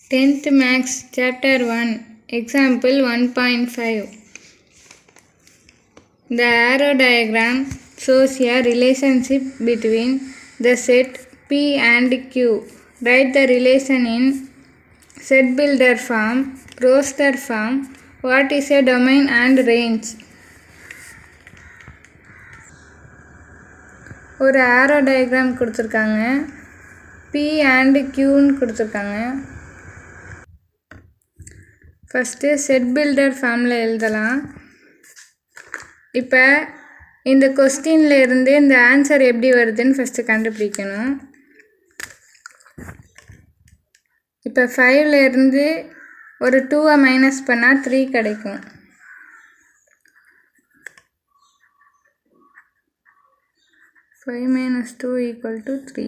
10th Maths Chapter 1 Example 1.5. The arrow diagram shows a relationship between the set P and Q. Write the relation in set builder form, roster form. What is a domain and range? ஒரு arrow diagram கொடுத்துருக்காங்க, P and Qன்னு கொடுத்துருக்காங்க. First set builder ஃபார்மில் எழுதலாம். இப்போ இந்த கொஸ்டினில் இருந்து இந்த ஆன்சர் எப்படி வருதுன்னு ஃபஸ்ட்டு கண்டுபிடிக்கணும். இப்போ 5ல் இருந்து ஒரு 2 மைனஸ் பண்ணால் 3 கிடைக்கும். Five minus 2 equal to 3.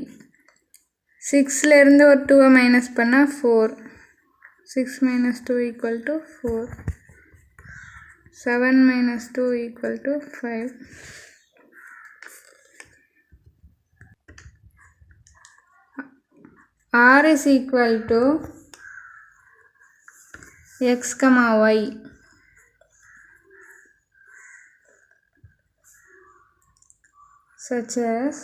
6ல் இருந்து ஒரு 2 மைனஸ் பண்ணால் 4. 6 minus 2 equal to 4. 7 minus 2 equal to 5. R is equal to x comma y. Such as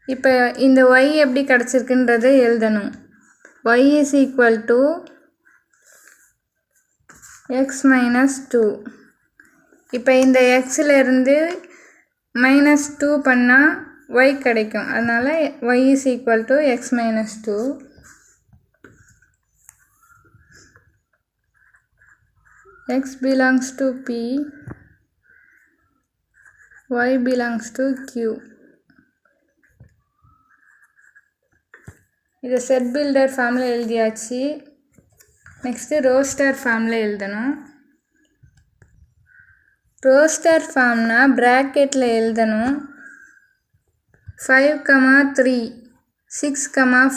இப்போ இந்த y எப்படி கிடச்சிருக்குன்றதை எழுதணும். y is equal to x minus 2. இப்போ இந்த xல இருந்து minus 2 பண்ணால் y கிடைக்கும். அதனால் y is equal to x minus 2. x belongs to P, y belongs to Q. இதை செட் பில்டர் ஃபார்மில் எழுதியாச்சு. நெக்ஸ்ட்டு ரோஸ்டர் ஃபார்மில் எழுதணும். ரோஸ்டர் ஃபார்ம்னா ப்ராக்கெட்டில் எழுதணும். 5, 3, 6,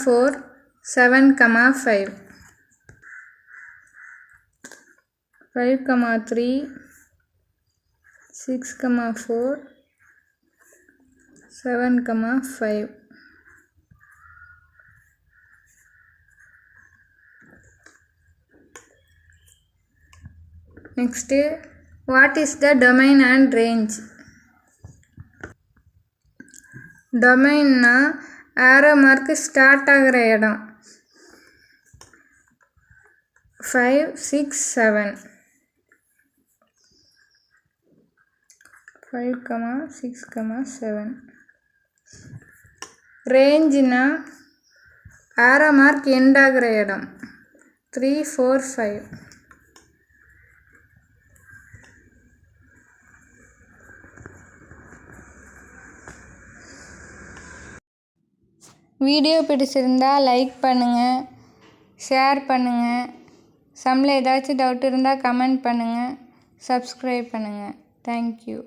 4, 7, 5. 5, 3, 6, 4, 7, 5. Next, what is the domain and range? Domain na arrow mark start ஆகிற இடம். 5, 6, 7. 5, 6, 7. Range na arrow mark end ஆகிற இடம். 3, 4, 5. வீடியோ பிடிச்சிருந்தால் லைக் பண்ணுங்கள், ஷேர் பண்ணுங்கள். சம்மில் ஏதாச்சும் டவுட் இருந்தால் கமெண்ட் பண்ணுங்கள், சப்ஸ்கிரைப் பண்ணுங்கள். தேங்க்யூ.